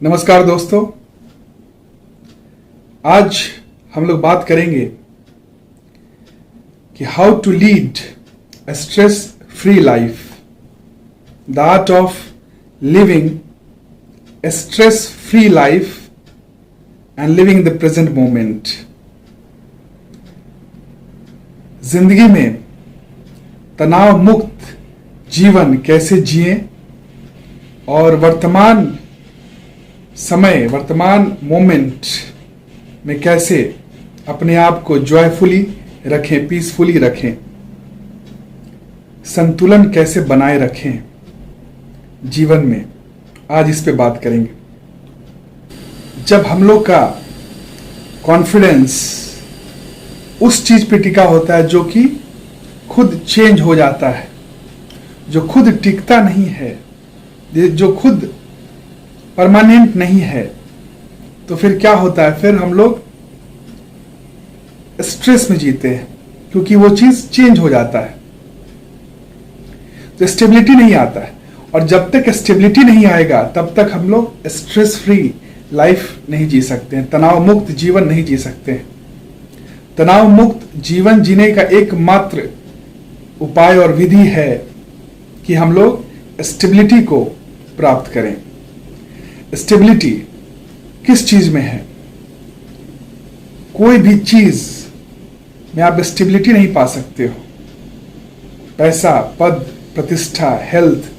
नमस्कार दोस्तों, आज हम लोग बात करेंगे कि how to lead a stress free life, the art of living a stress free life and living the present moment। जिंदगी में तनाव मुक्त जीवन कैसे जिएं और वर्तमान समय, वर्तमान मोमेंट में कैसे अपने आप को जॉयफुली रखें, पीसफुली रखें, संतुलन कैसे बनाए रखें जीवन में, आज इस पे बात करेंगे। जब हम लोग का कॉन्फिडेंस उस चीज पे टिका होता है जो कि खुद चेंज हो जाता है, जो खुद टिकता नहीं है, जो खुद परमानेंट नहीं है, तो फिर क्या होता है? फिर हम लोग स्ट्रेस में जीते हैं क्योंकि वो चीज चेंज हो जाता है, तो स्टेबिलिटी नहीं आता है। और जब तक स्टेबिलिटी नहीं आएगा तब तक हम लोग स्ट्रेस फ्री लाइफ नहीं जी सकते हैं, तनाव मुक्त जीवन नहीं जी सकते हैं। तनाव मुक्त जीवन जीने का एकमात्र उपाय और विधि है कि हम लोग स्टेबिलिटी को प्राप्त करें। स्टेबिलिटी किस चीज में है? कोई भी चीज में आप स्टेबिलिटी नहीं पा सकते हो। पैसा, पद, प्रतिष्ठा, हेल्थ,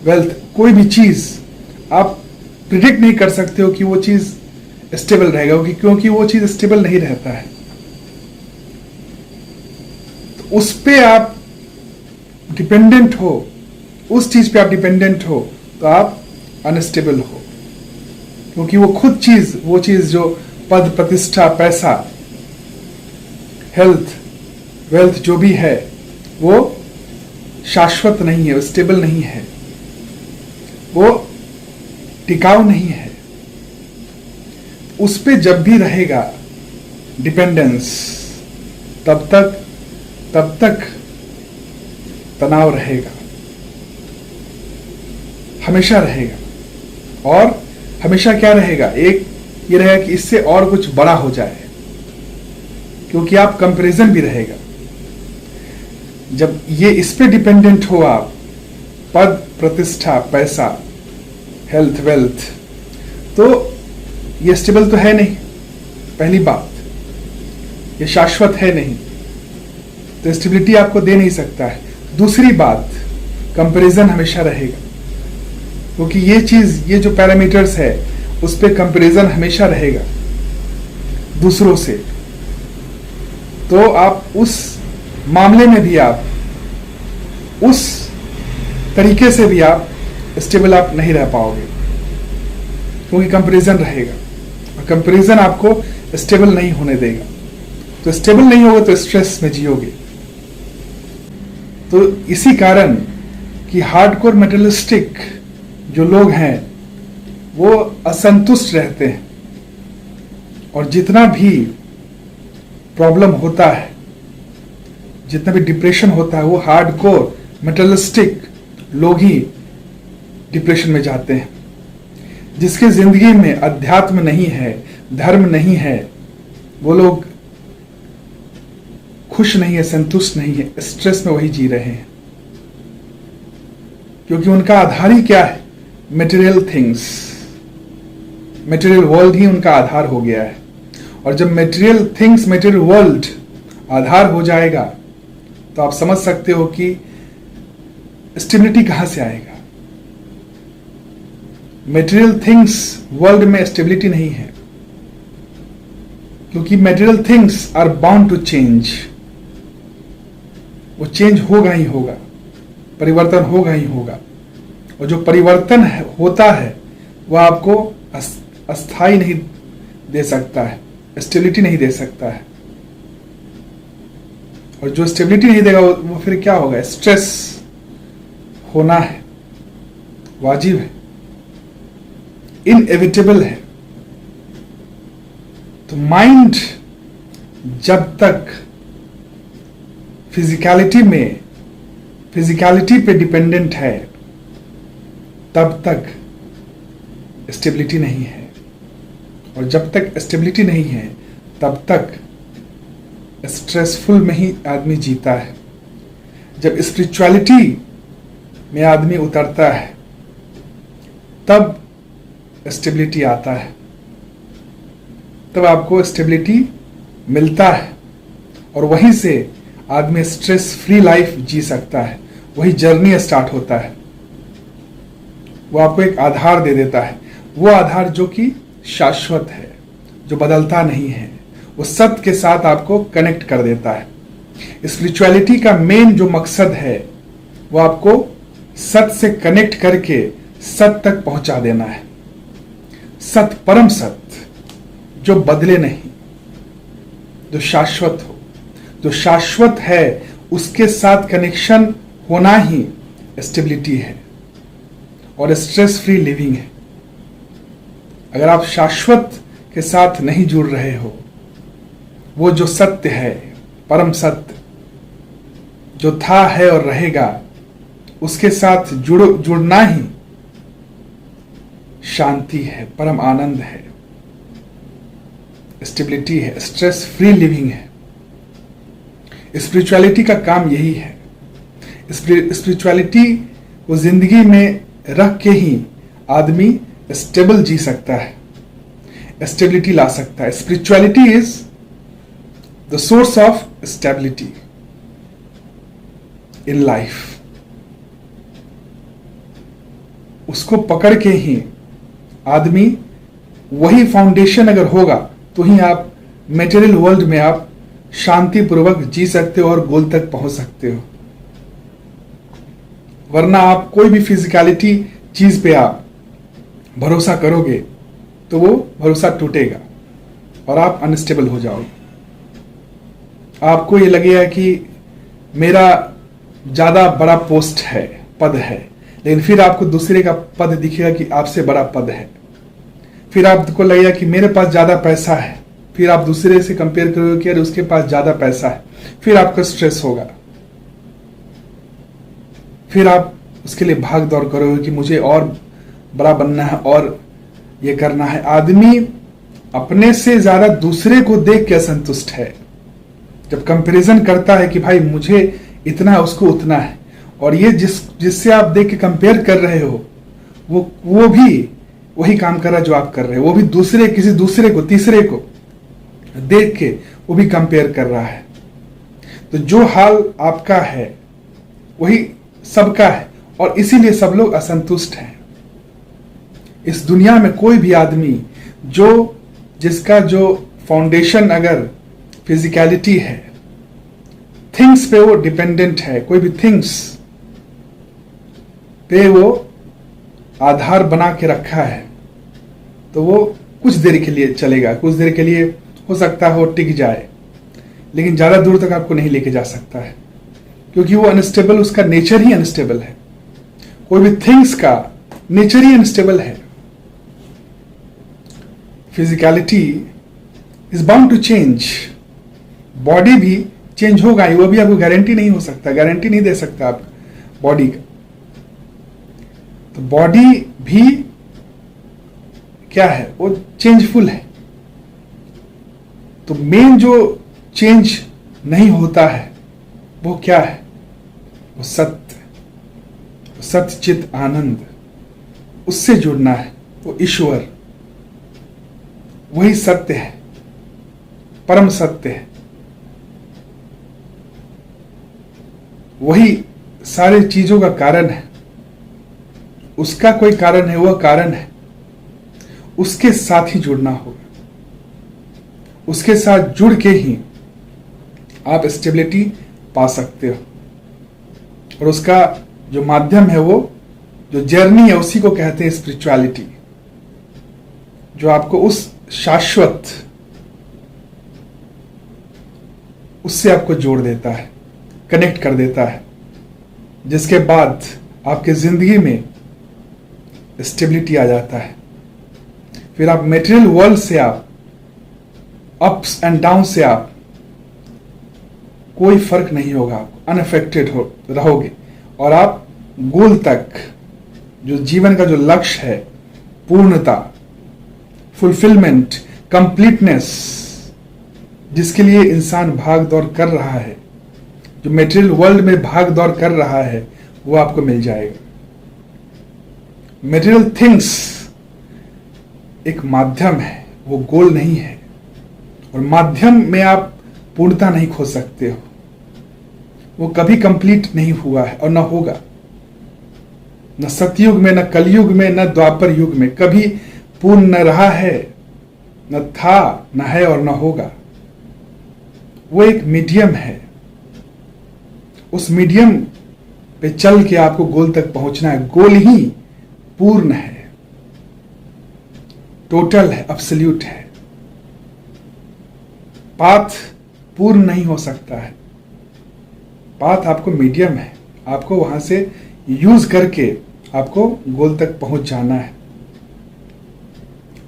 वेल्थ, कोई भी चीज आप प्रिडिक्ट नहीं कर सकते हो कि वो चीज स्टेबल रहेगा, क्योंकि वो चीज स्टेबल नहीं रहता है। तो उस पे आप डिपेंडेंट हो, उस चीज पे आप डिपेंडेंट हो तो आप अनस्टेबल हो, क्योंकि वो खुद चीज, वो चीज जो पद, प्रतिष्ठा, पैसा, हेल्थ, वेल्थ जो भी है वो शाश्वत नहीं है, स्टेबल नहीं है, वो टिकाऊ नहीं है। उस पे जब भी रहेगा डिपेंडेंस, तब तक तनाव रहेगा, हमेशा रहेगा। और हमेशा क्या रहेगा? एक ये रहेगा कि इससे और कुछ बड़ा हो जाए, क्योंकि आप कंपैरिजन भी रहेगा। जब ये इस पे डिपेंडेंट हो आप, पद, प्रतिष्ठा, पैसा, हेल्थ, वेल्थ, तो ये स्टेबल तो है नहीं, पहली बात, ये शाश्वत है नहीं, तो स्टेबिलिटी आपको दे नहीं सकता है। दूसरी बात, कंपैरिजन हमेशा रहेगा, क्योंकि ये चीज, ये जो पैरामीटर्स है उस पे कंपैरिजन हमेशा रहेगा दूसरों से। तो आप उस मामले में भी, आप उस तरीके से भी आप स्टेबल आप नहीं रह पाओगे, क्योंकि कंपैरिजन रहेगा और कंपैरिजन आपको स्टेबल नहीं होने देगा। तो स्टेबल नहीं होगा तो स्ट्रेस में जियोगे। तो इसी कारण कि हार्डकोर मेटलिस्टिक जो लोग हैं वो असंतुष्ट रहते हैं, और जितना भी प्रॉब्लम होता है, जितना भी डिप्रेशन होता है, वो हार्डकोर मेटलिस्टिक लोग ही डिप्रेशन में जाते हैं। जिसके जिंदगी में अध्यात्म नहीं है, धर्म नहीं है, वो लोग खुश नहीं है, संतुष्ट नहीं है, स्ट्रेस में वही जी रहे हैं, क्योंकि उनका आधार ही क्या है? मटेरियल थिंग्स, मटेरियल वर्ल्ड ही उनका आधार हो गया है। और जब मटेरियल थिंग्स, मटेरियल वर्ल्ड आधार हो जाएगा तो आप समझ सकते हो कि स्टेबिलिटी कहां से आएगा। मटेरियल थिंग्स वर्ल्ड में स्टेबिलिटी नहीं है, क्योंकि material things are bound to change. वो चेंज होगा ही होगा, परिवर्तन होगा ही होगा, और जो परिवर्तन होता है वह आपको अस्थाई नहीं दे सकता है, स्टेबिलिटी नहीं दे सकता है। और जो स्टेबिलिटी नहीं देगा वो फिर क्या होगा? स्ट्रेस होना है, वाजिब है, इनएविटेबल है। तो माइंड जब तक फिजिकलिटी पे डिपेंडेंट है, तब तक स्टेबिलिटी नहीं है। और जब तक स्टेबिलिटी नहीं है तब तक स्ट्रेसफुल में ही आदमी जीता है। जब स्पिरिचुअलिटी में आदमी उतरता है तब स्टेबिलिटी आता है, तब आपको स्टेबिलिटी मिलता है और वहीं से आदमी स्ट्रेस फ्री लाइफ जी सकता है। वही जर्नी स्टार्ट होता है। वो आपको एक आधार दे देता है, वो आधार जो कि शाश्वत है, जो बदलता नहीं है। वो सत्य के साथ आपको कनेक्ट कर देता है। स्पिरिचुअलिटी का मेन जो मकसद है वो आपको सत्य से कनेक्ट करके सत्य तक पहुंचा देना है। सत्य, परम सत्य जो बदले नहीं, जो शाश्वत हो, जो शाश्वत है उसके साथ कनेक्शन होना ही स्टेबिलिटी है और स्ट्रेस फ्री लिविंग है। अगर आप शाश्वत के साथ नहीं जुड़ रहे हो, वो जो सत्य है, परम सत्य जो था, है और रहेगा, उसके साथ जुड़ना ही शांति है, परम आनंद है, स्टेबिलिटी है, स्ट्रेस फ्री लिविंग है। स्पिरिचुअलिटी का काम यही है। स्पिरिचुअलिटी को जिंदगी में रख के ही आदमी स्टेबल जी सकता है, स्टेबिलिटी ला सकता है। Spirituality is the source of stability in life. उसको पकड़ के ही आदमी, वही फाउंडेशन अगर होगा तो ही आप मेटेरियल वर्ल्ड में आप शांतिपूर्वक जी सकते हो और गोल तक पहुंच सकते हो। वरना आप कोई भी फिजिकलिटी चीज पे आप भरोसा करोगे तो वो भरोसा टूटेगा और आप अनस्टेबल हो जाओगे। आपको ये लगेगा कि मेरा ज्यादा बड़ा पोस्ट है, पद है, लेकिन फिर आपको दूसरे का पद दिखेगा कि आपसे बड़ा पद है। फिर आपको लगेगा कि मेरे पास ज्यादा पैसा है, फिर आप दूसरे से कंपेयर करोगे कि अरे उसके पास ज्यादा पैसा है, फिर आपका स्ट्रेस होगा। फिर आप उसके लिए भाग दौड़ करोगे कि मुझे और बड़ा बनना है और ये करना है। आदमी अपने से ज्यादा दूसरे को देख के असंतुष्ट है। जब कंपैरिजन करता है कि भाई मुझे इतना, उसको उतना है, और ये जिससे आप देख के कंपेयर कर रहे हो वो भी वही काम कर रहा है जो आप कर रहे हो। वो भी किसी दूसरे को, तीसरे को देख के वो भी कंपेयर कर रहा है। तो जो हाल आपका है वही सबका है और इसीलिए सब लोग असंतुष्ट हैं। इस दुनिया में कोई भी आदमी जिसका जो फाउंडेशन अगर फिजिकलिटी है, थिंग्स पे वो डिपेंडेंट है, कोई भी थिंग्स पे वो आधार बना के रखा है, तो वो कुछ देर के लिए चलेगा, कुछ देर के लिए हो सकता है वो टिक जाए, लेकिन ज्यादा दूर तक आपको नहीं लेके जा सकता है, क्योंकि वो अनस्टेबल, उसका नेचर ही अनस्टेबल है। कोई भी थिंग्स का नेचर ही अनस्टेबल है। Physicality is bound to change. Body भी चेंज होगा ही, वो भी आपको गारंटी नहीं हो सकता, गारंटी नहीं दे सकता आप बॉडी का। तो बॉडी भी क्या है, वो चेंजफुल है। तो मेन जो चेंज नहीं होता है वो क्या है, वो सत्य, सत्य चित आनंद, उससे जुड़ना है। वो ईश्वर, वही सत्य है, परम सत्य है, वही सारी चीजों का कारण है। उसका कोई कारण है, वह कारण है, उसके साथ ही जुड़ना होगा। उसके साथ जुड़ के ही आप स्टेबिलिटी पा सकते हो। और उसका जो माध्यम है, वो जो जर्नी है, उसी को कहते हैं स्पिरिचुअलिटी, जो आपको उस शाश्वत, उससे आपको जोड़ देता है, कनेक्ट कर देता है, जिसके बाद आपके जिंदगी में स्टेबिलिटी आ जाता है। फिर आप मेटेरियल वर्ल्ड से, आप अप्स एंड डाउन से, आप कोई फर्क नहीं होगा, आपको अनअफेक्टेड रहोगे और आप गोल तक, जो जीवन का जो लक्ष्य है, पूर्णता, फुलफिलमेंट, कंप्लीटनेस, जिसके लिए इंसान भाग दौड़ कर रहा है, जो मेटेरियल वर्ल्ड में भाग दौड़ कर रहा है, वो आपको मिल जाएगा। मेटेरियल थिंग्स एक माध्यम है, वो गोल नहीं है, और माध्यम में आप पूर्णता नहीं खोज सकते हो। वो कभी कंप्लीट नहीं हुआ है और न होगा, न सतयुग में, न कलयुग में, न द्वापर युग में कभी पूर्ण न रहा है, न था, न है और न होगा। वो एक मीडियम है, उस मीडियम पे चल के आपको गोल तक पहुंचना है। गोल ही पूर्ण है, टोटल है, एब्सोल्यूट है। पाथ पूर्ण नहीं हो सकता है, पाथ आपको मीडियम है, आपको वहां से यूज करके आपको गोल तक पहुंच जाना है।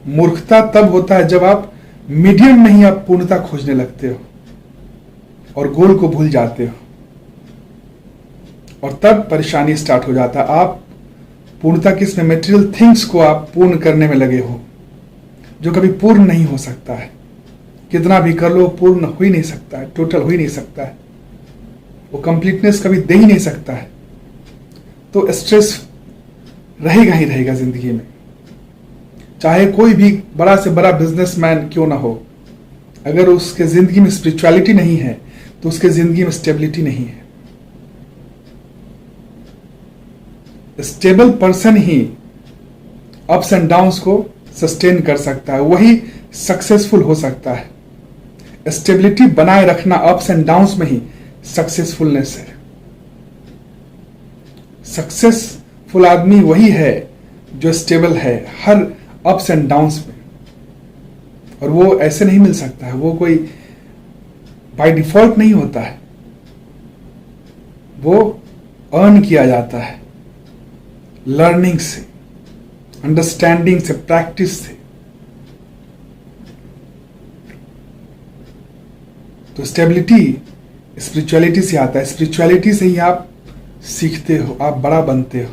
मूर्खता तब होता है जब आप मीडियम में ही आप पूर्णता खोजने लगते हो और गोल को भूल जाते हो, और तब परेशानी स्टार्ट हो जाता है। आप पूर्णता किस में, मेटेरियल थिंग्स को आप पूर्ण करने में लगे हो, जो कभी पूर्ण नहीं हो सकता है। कितना भी कर लो पूर्ण हो ही नहीं सकता है, टोटल हो ही नहीं सकता है, वो कंप्लीटनेस कभी दे ही नहीं सकता है। तो स्ट्रेस रहेगा ही रहेगा जिंदगी में, चाहे कोई भी बड़ा से बड़ा बिजनेसमैन क्यों ना हो। अगर उसके जिंदगी में स्पिरिचुअलिटी नहीं है तो उसके जिंदगी में स्टेबिलिटी नहीं है। Stable person he ups and downs को सस्टेन कर सकता है, वही सक्सेसफुल हो सकता है। स्टेबिलिटी बनाए रखना अप्स एंड डाउन्स में ही सक्सेसफुलनेस है। सक्सेसफुल आदमी वही है जो स्टेबल है हर अप्स एंड डाउन्स में, और वो ऐसे नहीं मिल सकता है, वो कोई बाय डिफॉल्ट नहीं होता है, वो अर्न किया जाता है लर्निंग से, अंडरस्टैंडिंग से, प्रैक्टिस से। तो स्टेबिलिटी स्पिरिचुअलिटी से आता है, स्पिरिचुअलिटी से ही आप सीखते हो, आप बड़ा बनते हो।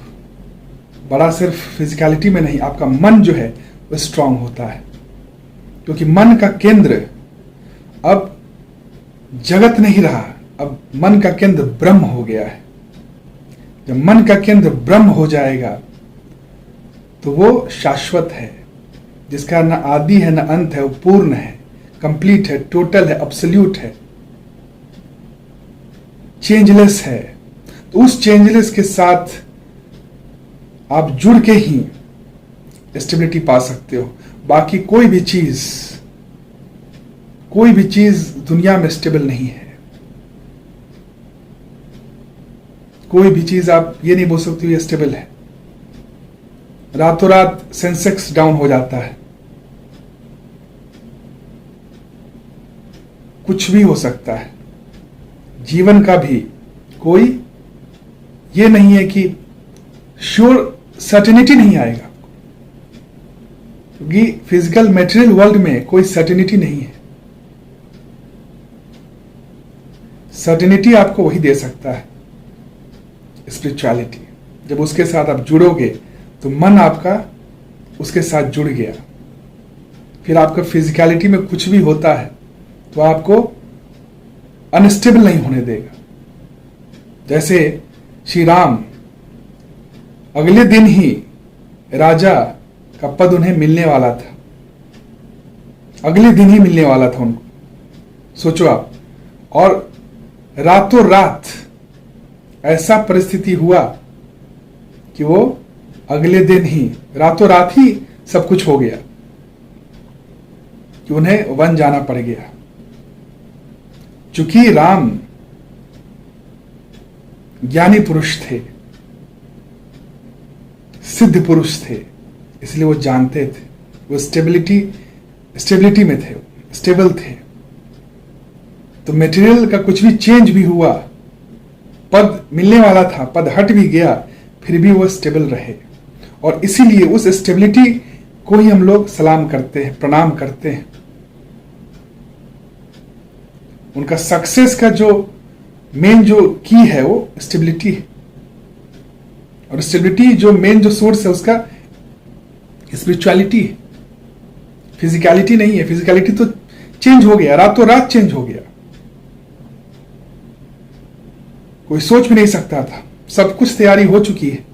बड़ा सिर्फ फिजिकलिटी में नहीं, आपका मन जो है वो स्ट्रांग होता है, क्योंकि मन का केंद्र अब जगत नहीं रहा, अब मन का केंद्र ब्रह्म हो गया है। जब मन का केंद्र ब्रह्म हो जाएगा तो वो शाश्वत है, जिसका न आदि है न अंत है, वो पूर्ण है, कंप्लीट है, टोटल है, एब्सोल्यूट है, चेंजलेस है। तो उस चेंजलेस के साथ आप जुड़ के ही स्टेबिलिटी पा सकते हो। बाकी कोई भी चीज दुनिया में स्टेबल नहीं है। कोई भी चीज आप ये नहीं बोल सकते ये स्टेबल है। रातों रात सेंसेक्स डाउन हो जाता है, कुछ भी हो सकता है। जीवन का भी कोई ये नहीं है कि श्योर सर्टेनिटी नहीं आएगा, क्योंकि फिजिकल मटेरियल वर्ल्ड में कोई सर्टेनिटी नहीं है। सर्टेनिटी आपको वही दे सकता है स्पिरिचुअलिटी। जब उसके साथ आप जुड़ोगे तो मन आपका उसके साथ जुड़ गया, फिर आपका फिजिकलिटी में कुछ भी होता है तो आपको अनस्टेबल नहीं होने देगा। जैसे श्री राम अगले दिन ही राजा का पद उन्हें मिलने वाला था, अगले दिन ही मिलने वाला था उनको, सोचो आप। और रातों रात ऐसा परिस्थिति हुआ कि वो अगले दिन ही रातों रात ही सब कुछ हो गया कि उन्हें वन जाना पड़ गया। चूंकि राम ज्ञानी पुरुष थे, सिद्ध पुरुष थे, इसलिए वो जानते थे, वो स्टेबिलिटी में थे, स्टेबल थे। तो मटेरियल का कुछ भी चेंज भी हुआ, पद मिलने वाला था, पद हट भी गया, फिर भी वो स्टेबल रहे। और इसीलिए उस स्टेबिलिटी को ही हम लोग सलाम करते हैं, प्रणाम करते हैं। उनका सक्सेस का जो मेन जो की है वो स्टेबिलिटी है, और स्टेबिलिटी जो मेन जो सोर्स है उसका स्पिरिचुअलिटी, फिजिकलिटी नहीं है। फिजिकलिटी तो चेंज हो गया, रातों रात चेंज हो गया, कोई सोच भी नहीं सकता था। सब कुछ तैयारी हो चुकी है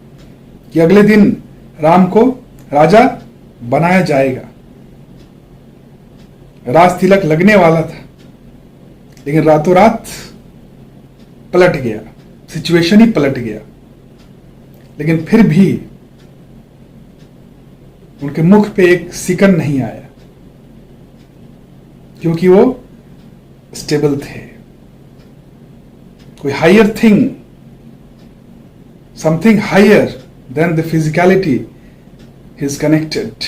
कि अगले दिन राम को राजा बनाया जाएगा, राज तिलक लगने वाला था, लेकिन रातों रात पलट गया, सिचुएशन ही पलट गया। लेकिन फिर भी उनके मुख पे एक सिकन नहीं आया, क्योंकि वो स्टेबल थे। कोई higher thing, something higher than the physicality is connected.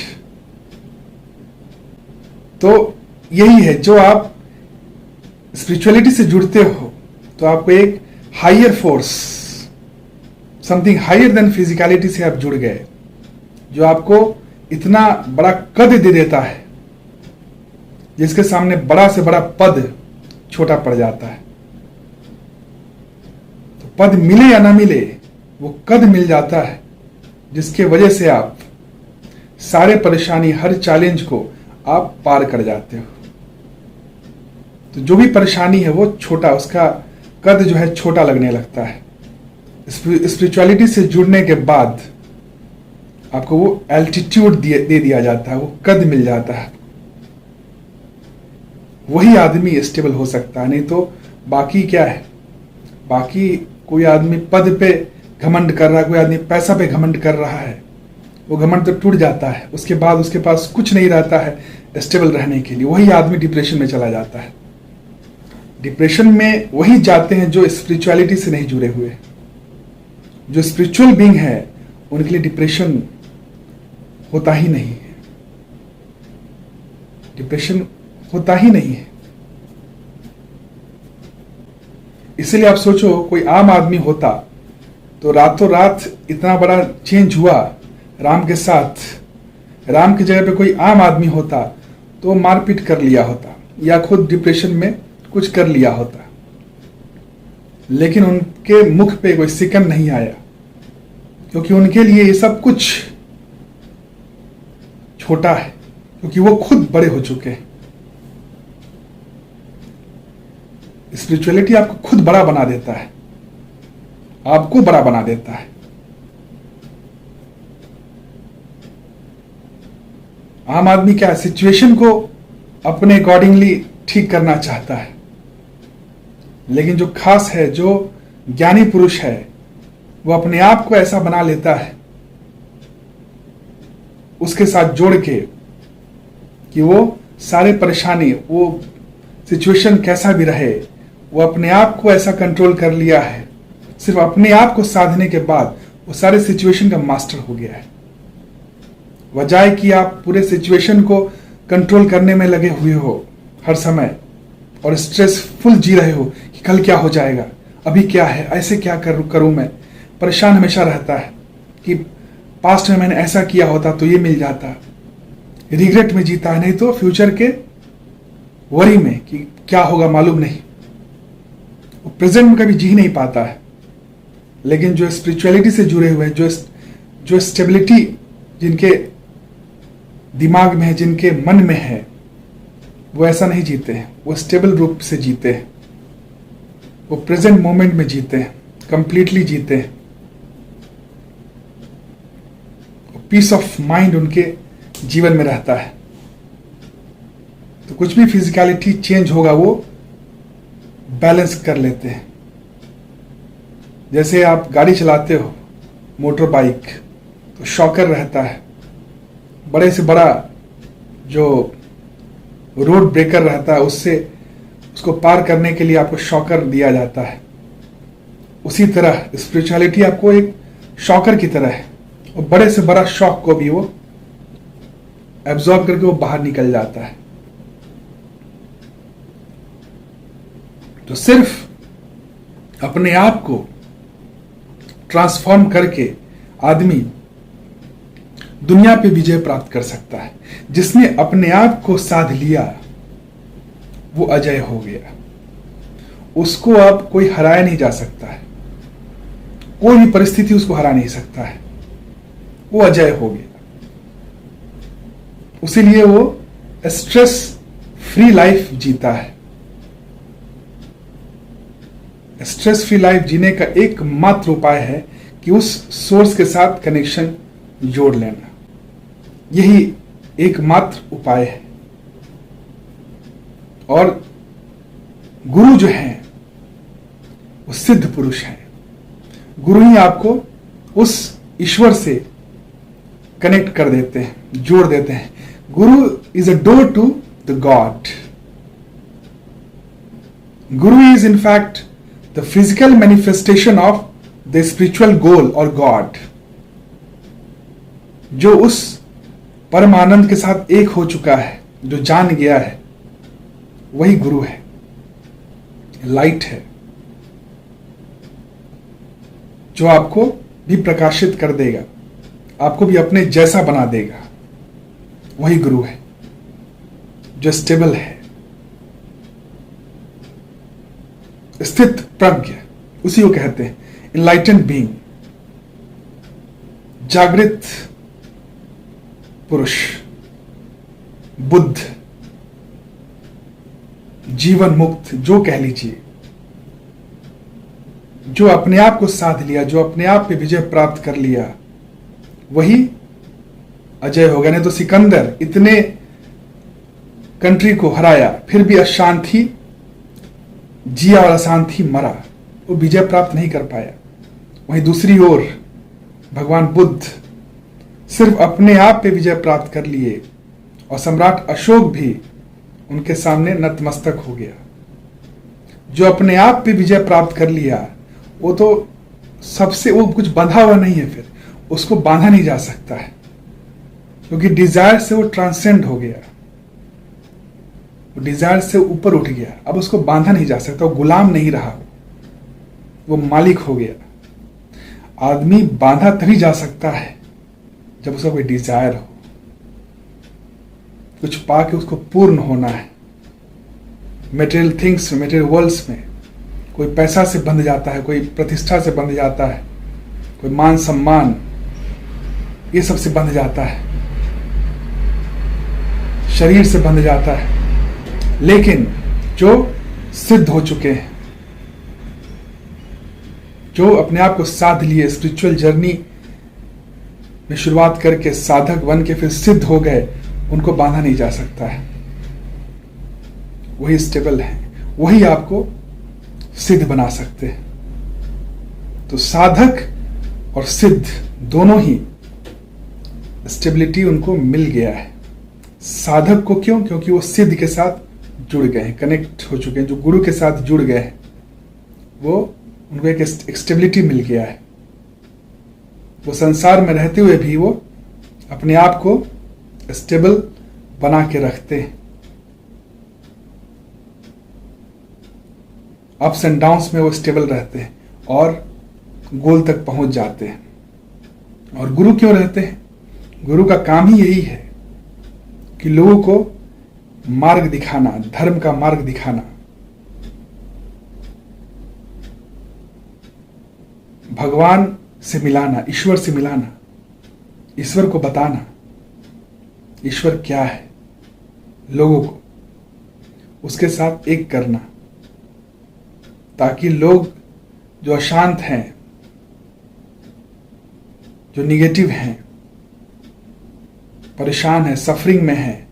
तो यही है, जो आप स्पिरिचुअलिटी से जुड़ते हो तो आपको एक higher force, something higher than physicality से आप जुड़ गए, जो आपको इतना बड़ा कद दे देता है जिसके सामने बड़ा से बड़ा पद छोटा पड़ जाता है। तो पद मिले या ना मिले, वो कद मिल जाता है जिसके वजह से आप सारे परेशानी, हर चैलेंज को आप पार कर जाते हो। तो जो भी परेशानी है वो छोटा, उसका कद जो है छोटा लगने लगता है। स्पिरिचुअलिटी से जुड़ने के बाद आपको वो एल्टीट्यूड दे दिया जाता है, वो कद मिल जाता है। वही आदमी स्टेबल हो सकता है, नहीं तो बाकी क्या है, बाकी कोई आदमी पद पे घमंड कर रहा है, कोई आदमी पैसा पे घमंड कर रहा है, वो घमंड तो टूट जाता है, उसके बाद उसके पास कुछ नहीं रहता है स्टेबल रहने के लिए। वही आदमी डिप्रेशन में चला जाता है। डिप्रेशन में वही जाते हैं जो स्पिरिचुअलिटी से नहीं जुड़े हुए। जो स्पिरिचुअल बीइंग है उनके लिए डिप्रेशन होता ही नहीं है, डिप्रेशन होता ही नहीं है। इसलिए आप सोचो, कोई आम आदमी होता तो रातों रात इतना बड़ा चेंज हुआ राम के साथ। राम की जगह पे कोई आम आदमी होता तो मारपीट कर लिया होता या खुद डिप्रेशन में कुछ कर लिया होता, लेकिन उनके मुख पे कोई सिकन नहीं आया, क्योंकि उनके लिए ये सब कुछ छोटा है, क्योंकि वो खुद बड़े हो चुके हैं। स्पिरिचुअलिटी आपको खुद बड़ा बना देता है, आपको बड़ा बना देता है। आम आदमी क्या है, सिचुएशन को अपने अकॉर्डिंगली ठीक करना चाहता है, लेकिन जो खास है, जो ज्ञानी पुरुष है, वो अपने आप को ऐसा बना लेता है उसके साथ जोड़ के कि वो सारे परेशानी, वो सिचुएशन कैसा भी रहे, वो अपने आप को ऐसा कंट्रोल कर लिया है। सिर्फ अपने आप को साधने के बाद वो सारे सिचुएशन का मास्टर हो गया है। वजह कि आप पूरे सिचुएशन को कंट्रोल करने में लगे हुए हो हर समय, और स्ट्रेसफुल जी रहे हो कि कल क्या हो जाएगा, अभी क्या है, ऐसे क्या करूं मैं। परेशान हमेशा रहता है कि पास्ट में मैंने ऐसा किया होता तो ये मिल जाता। रिग्रेट में जीता है, नहीं तो फ्यूचर के वरी में कि क्या होगा मालूम नहीं। वो प्रेजेंट में कभी जी नहीं पाता है। लेकिन जो स्पिरिचुअलिटी से जुड़े हुए हैं, जो स्टेबिलिटी जिनके दिमाग में है, जिनके मन में है, वो ऐसा नहीं जीते हैं। वो स्टेबल रूप से जीते हैं, वो प्रेजेंट मोमेंट में जीते हैं, कंप्लीटली जीते हैं। पीस ऑफ माइंड उनके जीवन में रहता है। तो कुछ भी फिजिकलिटी चेंज होगा वो बैलेंस कर लेते हैं। जैसे आप गाड़ी चलाते हो, मोटर बाइक, तो शॉकर रहता है, बड़े से बड़ा जो रोड ब्रेकर रहता है उससे उसको पार करने के लिए आपको शॉकर दिया जाता है। उसी तरह स्पिरिचुअलिटी आपको एक शॉकर की तरह है, और बड़े से बड़ा शॉक को भी वो एब्जॉर्ब करके वो बाहर निकल जाता है। तो सिर्फ अपने आप को ट्रांसफॉर्म करके आदमी दुनिया पे विजय प्राप्त कर सकता है। जिसने अपने आप को साध लिया वो अजय हो गया, उसको अब कोई हराया नहीं जा सकता है, कोई भी परिस्थिति उसको हरा नहीं सकता है, वो अजय हो गया। उसीलिए वो स्ट्रेस फ्री लाइफ जीता है। स्ट्रेस फ्री लाइफ जीने का एकमात्र उपाय है कि उस सोर्स के साथ कनेक्शन जोड़ लेना। यही एकमात्र उपाय है। और गुरु जो हैं वो सिद्ध पुरुष हैं। गुरु ही आपको उस ईश्वर से कनेक्ट कर देते हैं, जोड़ देते हैं। Guru is a door to the God. Guru is in fact the physical manifestation of the spiritual goal और गॉड। जो उस परम आनंद के साथ एक हो चुका है, जो जान गया है, वही गुरु है, लाइट है, जो आपको भी प्रकाशित कर देगा, आपको भी अपने जैसा बना देगा। वही गुरु है जो स्टेबल है, स्थित प्रज्ञ, उसी को कहते हैं इनलाइटेंड बीइंग, जागृत पुरुष, बुद्ध, जीवन मुक्त, जो कह लीजिए, जो अपने आप को साध लिया, जो अपने आप पे विजय प्राप्त कर लिया, वही अजय हो गया। नहीं तो सिकंदर इतने कंट्री को हराया, फिर भी अशांति जिया और अशांति मरा, वो विजय प्राप्त नहीं कर पाया। वहीं दूसरी ओर भगवान बुद्ध सिर्फ अपने आप पे विजय प्राप्त कर लिए और सम्राट अशोक भी उनके सामने नतमस्तक हो गया। जो अपने आप पे विजय प्राप्त कर लिया, वो तो सबसे, वो कुछ बंधा हुआ नहीं है, फिर उसको बांधा नहीं जा सकता है, क्योंकि डिजायर से वो ट्रांसेंड हो गया, वो डिजायर से ऊपर उठ गया। अब उसको बांधा नहीं जा सकता, वो गुलाम नहीं रहा, वो मालिक हो गया। आदमी बांधा तभी जा सकता है जब उसका कोई डिजायर हो, कुछ पाके उसको पूर्ण होना है। मटेरियल थिंग्स में, मटेरियल वर्ल्ड्स में कोई पैसा से बंध जाता है, कोई प्रतिष्ठा से बंध जाता है, कोई मान सम्मान, ये सब से बंध जाता है, शरीर से बंध जाता है। लेकिन जो सिद्ध हो चुके हैं, जो अपने आप को साध लिए, स्पिरिचुअल जर्नी में शुरुआत करके साधक बन के फिर सिद्ध हो गए, उनको बांधा नहीं जा सकता है। वही स्टेबल है, वही आपको सिद्ध बना सकते हैं। तो साधक और सिद्ध दोनों ही स्टेबिलिटी उनको मिल गया है। साधक को क्यों? क्योंकि वो सिद्ध के साथ जुड़ गए हैं, कनेक्ट हो चुके हैं। जो गुरु के साथ जुड़ गए हैं, वो उनको एक स्टेबिलिटी मिल गया है। वो संसार में रहते हुए भी वो अपने आप को स्टेबल बना के रखते हैं। अप्स एंड डाउन्स में वो स्टेबल रहते हैं और गोल तक पहुंच जाते हैं। और गुरु क्यों रहते हैं? गुरु का काम ही यही है कि लोगों को मार्ग दिखाना, धर्म का मार्ग दिखाना, भगवान से मिलाना, ईश्वर से मिलाना, ईश्वर को बताना ईश्वर क्या है, लोगों को उसके साथ एक करना, ताकि लोग जो अशांत हैं, जो निगेटिव हैं, परेशान है, सफरिंग में है,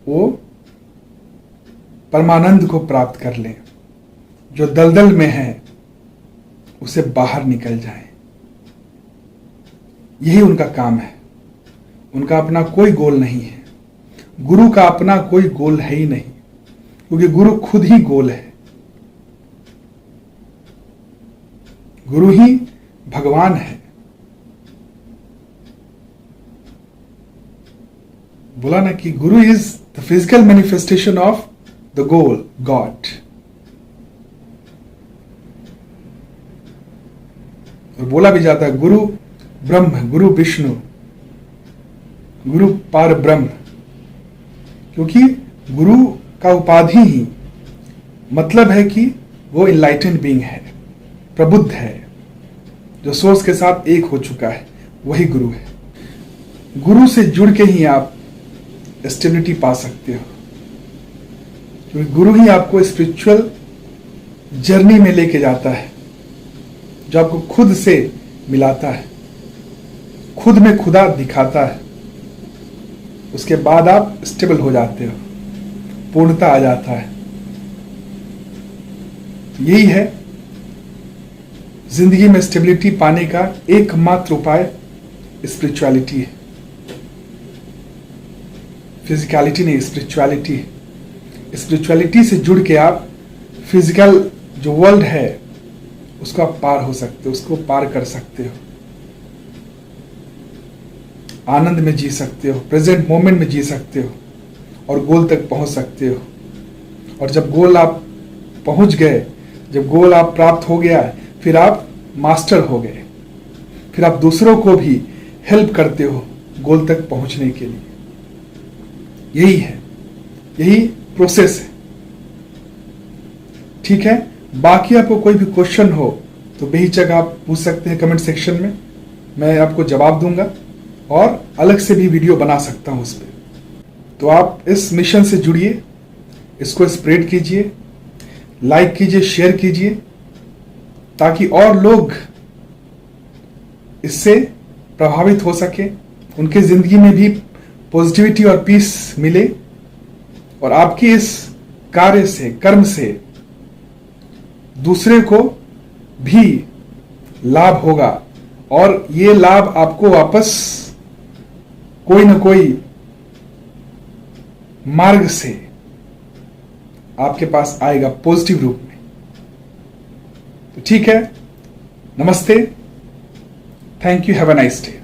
वो परमानंद को प्राप्त कर लें। जो दलदल में है उसे बाहर निकल जाए। यही उनका काम है। उनका अपना कोई गोल नहीं है। गुरु का अपना कोई गोल है ही नहीं, क्योंकि गुरु खुद ही गोल है। गुरु ही भगवान है। बोला ना कि गुरु is the physical manifestation of the goal, God. और बोला भी जाता है गुरु ब्रह्म, गुरु विष्णु, गुरु पार ब्रह्म, क्योंकि गुरु का उपाधि ही मतलब है कि वो इनलाइटेंड बीइंग है, प्रबुद्ध है, जो सोर्स के साथ एक हो चुका है, वही गुरु है। गुरु से जुड़ के ही आप स्टेबिलिटी पा सकते हो, क्योंकि गुरु ही आपको स्पिरिचुअल जर्नी में लेके जाता है, जो आपको खुद से मिलाता है, खुद में खुदा दिखाता है। उसके बाद आप स्टेबल हो जाते हो, पूर्णता आ जाता है। यही है जिंदगी में स्टेबिलिटी पाने का एकमात्र उपाय, स्पिरिचुअलिटी है। फिजिकलिटी नहीं, स्पिरिचुअलिटी। स्पिरिचुअलिटी से जुड़ के आप फिजिकल जो वर्ल्ड है उसको आप पार हो सकते हो, उसको पार कर सकते हो, आनंद में जी सकते हो, प्रेजेंट मोमेंट में जी सकते हो और गोल तक पहुंच सकते हो। और जब गोल आप पहुंच गए, जब गोल आप प्राप्त हो गया, फिर आप मास्टर हो गए, फिर आप दूसरों को भी हेल्प करते हो गोल तक पहुंचने के लिए। यही है, यही प्रोसेस है। ठीक है, बाकी आपको कोई भी क्वेश्चन हो तो बेहिचक आप पूछ सकते हैं कमेंट सेक्शन में, मैं आपको जवाब दूंगा और अलग से भी वीडियो बना सकता हूं उस पर। तो आप इस मिशन से जुड़िए, इसको स्प्रेड कीजिए, लाइक कीजिए, शेयर कीजिए, ताकि और लोग इससे प्रभावित हो सके, उनके जिंदगी में भी पॉजिटिविटी और पीस मिले, और आपके इस कार्य से, कर्म से दूसरे को भी लाभ होगा, और ये लाभ आपको वापस कोई ना कोई मार्ग से आपके पास आएगा, पॉजिटिव रूप में। तो ठीक है, नमस्ते, thank you, have a nice day.